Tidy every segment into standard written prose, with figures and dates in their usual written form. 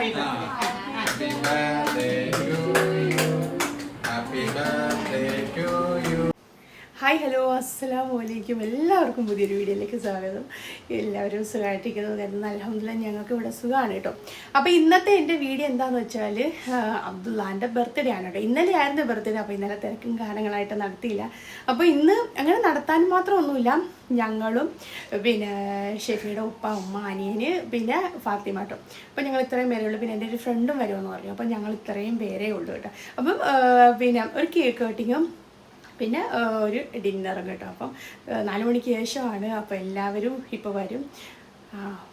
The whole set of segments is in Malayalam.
Happy birthday to you. Happy birthday to you. Hi hello അസ്സലാമു അലൈക്കും. എല്ലാവർക്കും പുതിയൊരു വീഡിയോയിലേക്ക് സ്വാഗതം. എല്ലാവരും സുഖമായിട്ടിരിക്കുന്നത് കരുതുന്നു. അൽഹംദുലില്ലാ ഞങ്ങൾക്ക് ഇവിടെ സുഖമാണ് കേട്ടോ. അപ്പോൾ ഇന്നത്തെ എൻ്റെ വീഡിയോ എന്താണെന്ന് വെച്ചാൽ അബ്ദുള്ളാൻ്റെ ബർത്ത്ഡേ ആണ് കേട്ടോ. ഇന്നലെ ആയിരുന്നു ബർത്ത്ഡേ. അപ്പോൾ ഇന്നലെ തിരക്കും കാരണങ്ങളായിട്ട് നടത്തിയില്ല. അപ്പോൾ ഇന്ന് അങ്ങനെ നടത്താൻ മാത്രമൊന്നുമില്ല. ഞങ്ങളും പിന്നെ ഷെഫിയുടെ ഉപ്പ ഉമ്മ അനിയന് പിന്നെ ഫാത്തിമ കേട്ടോ. അപ്പോൾ ഞങ്ങൾ ഇത്രയും പേരേ ഉള്ളൂ. പിന്നെ എൻ്റെ ഒരു ഫ്രണ്ടും വരുമെന്ന് പറഞ്ഞു. അപ്പോൾ ഞങ്ങൾ ഇത്രയും പേരേ ഉള്ളൂ കേട്ടോ. അപ്പം പിന്നെ ഒരു കേക്ക് കട്ടിങ്ങും പിന്നെ ഒരു ഡിന്നറും കേട്ടോ. അപ്പം 4 മണിക്ക് ശേഷമാണ്. അപ്പോൾ എല്ലാവരും ഇപ്പോൾ വരും.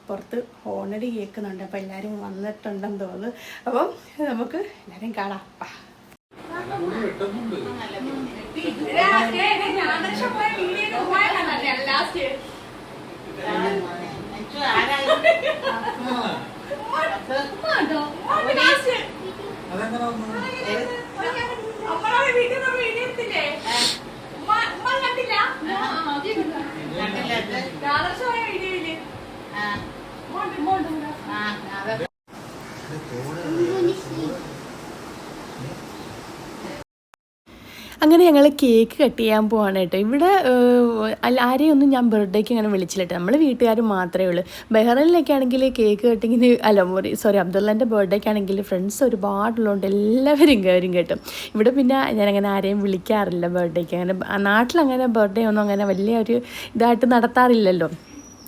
പുറത്ത് ഹോണടി കേൾക്കുന്നുണ്ട്. അപ്പോൾ എല്ലാവരും വന്നിട്ടുണ്ടെന്ന് തോന്നുന്നു. അപ്പം നമുക്ക് എല്ലാവരും കാണാം. അങ്ങനെ ഞങ്ങൾ കേക്ക് കട്ട് ചെയ്യാൻ പോവാണ് കേട്ടോ. ഇവിടെ ആരെയും ഒന്നും ഞാൻ ബർത്ത്ഡേക്ക് അങ്ങനെ വിളിച്ചില്ല കേട്ടോ. നമ്മൾ വീട്ടുകാർ മാത്രമേ ഉള്ളൂ. ബഹ്റൈനിലൊക്കെ ആണെങ്കിൽ കേക്ക് കട്ടിങ്ങിന് അബ്ദുള്ളൻ്റെ ബർത്ത്ഡേക്ക് ആണെങ്കിൽ ഫ്രണ്ട്സ് ഒരുപാടുള്ളതുകൊണ്ട് എല്ലാവരും കയറും കേട്ടോ. ഇവിടെ പിന്നെ ഞാനങ്ങനെ ആരെയും വിളിക്കാറില്ല ബർത്ത്ഡേക്ക്. അങ്ങനെ നാട്ടിലങ്ങനെ ബർത്ത്ഡേ ഒന്നും അങ്ങനെ വലിയ ഒരു ഇതായിട്ട് നടത്താറില്ലല്ലോ.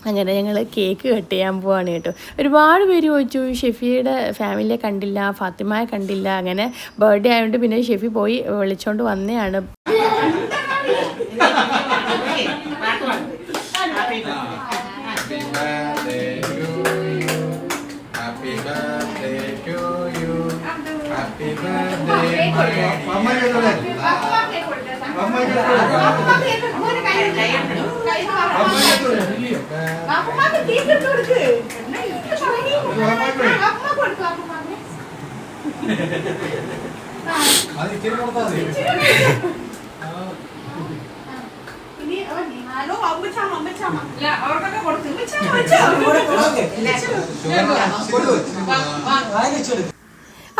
അങ്ങനെ ഞങ്ങൾ കേക്ക് കട്ട് ചെയ്യാൻ പോവാണ് കേട്ടോ. ഒരുപാട് പേര് ചോദിച്ചു ഷെഫിയുടെ ഫാമിലിയെ കണ്ടില്ല, ഫാത്തിമയെ കണ്ടില്ല. അങ്ങനെ ബർത്ത്ഡേ ആയതുകൊണ്ട് പിന്നെ ഷെഫി പോയി വിളിച്ചോണ്ട് വന്നെയാണ്.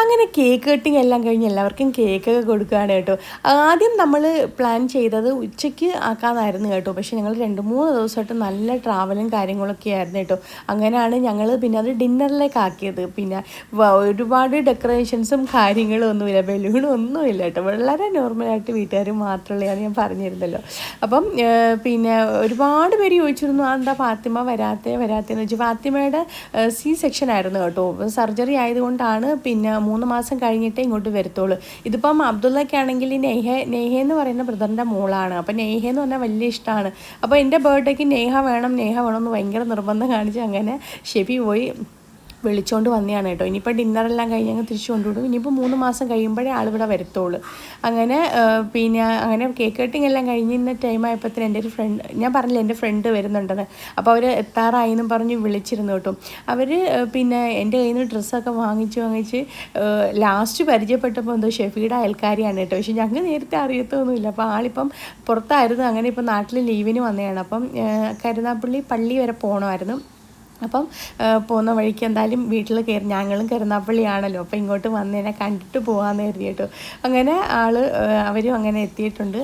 അങ്ങനെ കേക്ക് കട്ടിങ് എല്ലാം കഴിഞ്ഞ് എല്ലാവർക്കും കേക്കൊക്കെ കൊടുക്കുകയാണ് കേട്ടോ. ആദ്യം നമ്മൾ പ്ലാൻ ചെയ്തത് ഉച്ചയ്ക്ക് ആക്കാമെന്നായിരുന്നു കേട്ടോ. പക്ഷേ ഞങ്ങൾ 2-3 ദിവസമായിട്ട് നല്ല ട്രാവലും കാര്യങ്ങളൊക്കെ ആയിരുന്നു കേട്ടോ. അങ്ങനെയാണ് ഞങ്ങൾ പിന്നെ അത് ഡിന്നറിലേക്ക് ആക്കിയത്. പിന്നെ ഒരുപാട് ഡെക്കറേഷൻസും കാര്യങ്ങളും ഒന്നുമില്ല, ബലൂണും ഒന്നുമില്ല കേട്ടോ. വളരെ നോർമലായിട്ട് വീട്ടുകാർ മാത്രമുള്ളതാണ് ഞാൻ പറഞ്ഞിരുന്നല്ലോ. അപ്പം പിന്നെ ഒരുപാട് പേര് ചോദിച്ചിരുന്നു എന്താ ഫാത്തിമ വരാത്തേന്ന് വെച്ചാൽ ഫാത്തിമയുടെ C-സെക്ഷൻ ആയിരുന്നു കേട്ടോ. സർജറി ആയതുകൊണ്ടാണ് പിന്നെ 3 മാസം കഴിഞ്ഞിട്ടേ ഇങ്ങോട്ട് വരത്തുള്ളൂ. ഇതിപ്പം അബ്ദുള്ളയ്ക്കാണെങ്കിൽ നെയ്ഹ എന്ന് പറയുന്ന ബ്രദറിൻ്റെ മോളാണ്. അപ്പോൾ നെയ്ഹ എന്ന് പറഞ്ഞാൽ വലിയ ഇഷ്ടമാണ്. അപ്പോൾ എൻ്റെ ബർത്ത്ഡേക്ക് നെയ്ഹ വേണം എന്ന് ഭയങ്കര നിർബന്ധം കാണിച്ച് അങ്ങനെ ഷെഫി പോയി വിളിച്ചുകൊണ്ട് വന്നതാണ് കേട്ടോ. ഇനിയിപ്പോൾ ഡിന്നറെല്ലാം കഴിഞ്ഞ് ഞങ്ങൾ തിരിച്ചു കൊണ്ടുവിടും. ഇനിയിപ്പോൾ 3 മാസം കഴിയുമ്പോഴേ ആളിവിടെ വരത്തുള്ളൂ. അങ്ങനെ പിന്നെ അങ്ങനെ കേക്ക് കട്ടിങ് എല്ലാം കഴിഞ്ഞ ടൈമായപ്പോഴത്തേന് എൻ്റെ ഒരു ഫ്രണ്ട്, ഞാൻ പറഞ്ഞില്ല എൻ്റെ ഫ്രണ്ട് വരുന്നുണ്ടെന്ന്. അപ്പോൾ അവർ എത്താറായി എന്നും പറഞ്ഞ് വിളിച്ചിരുന്നു കേട്ടോ. അവർ പിന്നെ എൻ്റെ കയ്യിൽ നിന്ന് ഡ്രസ്സൊക്കെ വാങ്ങിച്ച് ലാസ്റ്റ് പരിചയപ്പെട്ടപ്പോൾ എന്തോ ഷെഫിയുടെ അയൽക്കാരിയാണ് കേട്ടോ. പക്ഷേ ഞങ്ങൾ നേരത്തെ അറിയത്തൊന്നുമില്ല. അപ്പോൾ ആളിപ്പം പുറത്തായിരുന്നു. അങ്ങനെ ഇപ്പം നാട്ടിൽ ലീവിന് വന്നതാണ്. അപ്പം കരുനാഗപ്പള്ളി പള്ളി വരെ പോകണമായിരുന്നു. അപ്പം പോകുന്ന വഴിക്ക് എന്തായാലും വീട്ടിൽ ഞങ്ങളും കരുനാഗപ്പള്ളിയാണല്ലോ. അപ്പോൾ ഇങ്ങോട്ട് വന്നതിനെ കണ്ടിട്ട് പോകാമെന്ന് കരുതി കേട്ടോ. അങ്ങനെ അവരും അങ്ങനെ എത്തിയിട്ടുണ്ട്.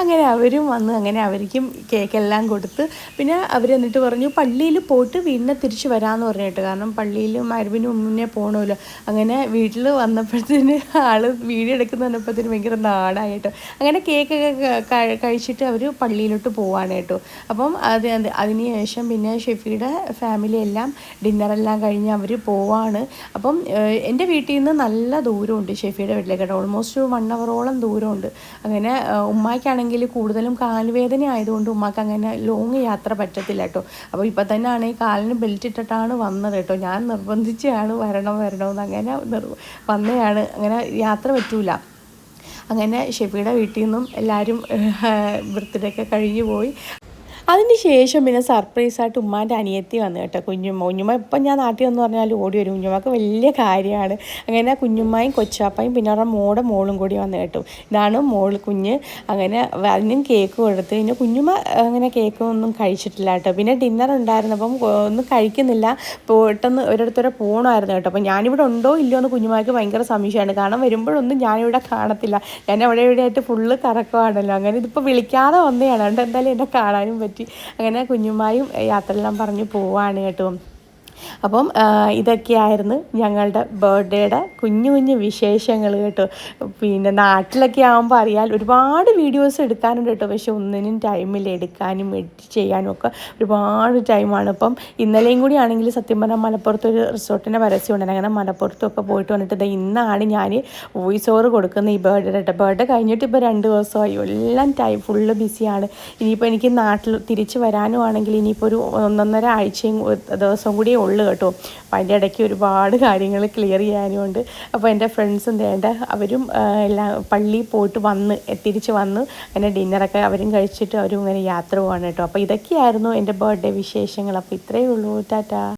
അങ്ങനെ അവരും വന്ന് അങ്ങനെ അവർക്കും കേക്കെല്ലാം കൊടുത്ത് പിന്നെ അവർ എന്നിട്ട് പറഞ്ഞു പള്ളിയിൽ പോയിട്ട് വീടിനെ തിരിച്ച് വരാമെന്ന് പറഞ്ഞു കേട്ടോ. കാരണം പള്ളിയിൽ മരുവിന് മുന്നേ പോകണമല്ലോ. അങ്ങനെ വീട്ടിൽ വന്നപ്പോഴത്തേന് വീഡിയോ എടുക്കുന്ന വന്നപ്പോഴത്തേന് ഭയങ്കര നാടായിട്ടോ. അങ്ങനെ കേക്കൊക്കെ കഴിച്ചിട്ട് അവർ പള്ളിയിലോട്ട് പോവാണ് കേട്ടോ. അപ്പം അതിന് ശേഷം പിന്നെ ഷെഫിയുടെ ഫാമിലി എല്ലാം ഡിന്നറെല്ലാം കഴിഞ്ഞ് അവർ പോവാണ്. അപ്പം എൻ്റെ വീട്ടിൽ നിന്ന് നല്ല ദൂരമുണ്ട് ഷെഫിയുടെ വീട്ടിലേക്ക് കേട്ടോ. ഓൾമോസ്റ്റ് 1 ഹവറോളം ദൂരമുണ്ട്. അങ്ങനെ ഉമ്മാക്കാണെങ്കിൽ കൂടുതലും കാലുവേദന ആയതുകൊണ്ട് ഉമ്മാക്ക് അങ്ങനെ ലോങ് യാത്ര പറ്റത്തില്ല കേട്ടോ. അപ്പോൾ ഇപ്പം തന്നെ ആണെങ്കിൽ കാലിന് ബെൽറ്റ് ഇട്ടിട്ടാണ് വന്നത് കേട്ടോ. ഞാൻ നിർബന്ധിച്ചാണ് വരണമെന്ന് അങ്ങനെ വന്നതാണ്. അങ്ങനെ യാത്ര പറ്റൂല. അങ്ങനെ ഷെഫിയുടെ വീട്ടിൽ നിന്നും എല്ലാവരും ബർത്ത്ഡേ ഒക്കെ കഴിഞ്ഞ് പോയി. അതിന് ശേഷം പിന്നെ സർപ്രൈസായിട്ട് ഉമ്മാൻ്റെ അനിയത്തി വന്നു കേട്ടോ, കുഞ്ഞുമ്മ ഇപ്പം ഞാൻ നാട്ടിൽ വന്ന് പറഞ്ഞാൽ ഓടി വരും. കുഞ്ഞുമ്മക്ക് വലിയ കാര്യമാണ്. അങ്ങനെ കുഞ്ഞുമ്മയും കൊച്ചാപ്പയും പിന്നെ അവരുടെ മോളും കൂടി വന്നു കേട്ടോ. ഇതാണ് കുഞ്ഞ്. അങ്ങനെ അതിനും കേക്ക് കൊടുത്ത്. പിന്നെ കുഞ്ഞുമ്മ അങ്ങനെ കേക്കൊന്നും കഴിച്ചിട്ടില്ല കേട്ടോ. പിന്നെ ഡിന്നർ ഉണ്ടായിരുന്നപ്പം ഒന്നും കഴിക്കുന്നില്ല, പെട്ടെന്ന് ഒരിടത്തോടെ പോകണമായിരുന്നു കേട്ടോ. അപ്പം ഞാനിവിടെ ഉണ്ടോ ഇല്ലയോ എന്ന് കുഞ്ഞുമ്മക്ക് ഭയങ്കര സംശയമാണ്. കാരണം വരുമ്പോഴൊന്നും ഞാനിവിടെ കാണത്തില്ല, ഞാൻ അവിടെ ഇവിടെയായിട്ട് ഫുള്ള് കറക്കമാണല്ലോ. അങ്ങനെ ഇതിപ്പോൾ വിളിക്കാതെ വന്നതാണ്, അതുകൊണ്ട് എന്തായാലും എന്നെ കാണാനും പറ്റി. അങ്ങനെ കുഞ്ഞുമായും യാത്രയെല്ലാം പറഞ്ഞ് പോവാണ് കേട്ടോ. അപ്പം ഇതൊക്കെയായിരുന്നു ഞങ്ങളുടെ ബർത്ത്ഡേയുടെ കുഞ്ഞു കുഞ്ഞു വിശേഷങ്ങൾ കേട്ടോ. പിന്നെ നാട്ടിലൊക്കെ ആകുമ്പോൾ അറിയാൻ ഒരുപാട് വീഡിയോസ് എടുക്കാനുണ്ട് കേട്ടോ, പക്ഷെ ഒന്നിനും ടൈമില്ല, എടുക്കാനും എഡിറ്റ് ചെയ്യാനും ഒക്കെ ഒരുപാട് ടൈമാണ്. അപ്പം ഇന്നലെയും കൂടി ആണെങ്കിൽ സത്യം പറഞ്ഞാൽ മലപ്പുറത്തൊരു റിസോർട്ടിൻ്റെ പരസ്യം ഉണ്ടായിരുന്നു. അങ്ങനെ മലപ്പുറത്തൊക്കെ പോയിട്ട് വന്നിട്ട് ഇന്നാണ് ഞാൻ വോയിസ് ഓവർ കൊടുക്കുന്നത് ഈ ബർത്ത്ഡേ കഴിഞ്ഞിട്ട് ഇപ്പോൾ 2 ദിവസമായി. എല്ലാം ഫുള്ള് ബിസിയാണ്. ഇനിയിപ്പോൾ എനിക്ക് നാട്ടിൽ തിരിച്ച് വരാനും ആണെങ്കിൽ ഇനിയിപ്പോൾ ഒരു 1.5 ആഴ്ചയും ദിവസം കൂടി ഉള്ളു കേട്ടോ. അപ്പം അതിൻ്റെ ഇടയ്ക്ക് ഒരുപാട് കാര്യങ്ങൾ ക്ലിയർ ചെയ്യാനുമുണ്ട്. അപ്പോൾ എൻ്റെ ഫ്രണ്ട്സും അവരും എല്ലാം പള്ളിയിൽ പോയിട്ട് തിരിച്ച് വന്ന് അങ്ങനെ ഡിന്നറൊക്കെ അവരും കഴിച്ചിട്ട് അവരും ഇങ്ങനെ യാത്ര പോവാണ് കേട്ടോ. അപ്പോൾ ഇതൊക്കെയായിരുന്നു എൻ്റെ ബർത്ത്ഡേ വിശേഷങ്ങൾ. അപ്പോൾ ഇത്രയേ ഉള്ളൂ. ടാറ്റാ.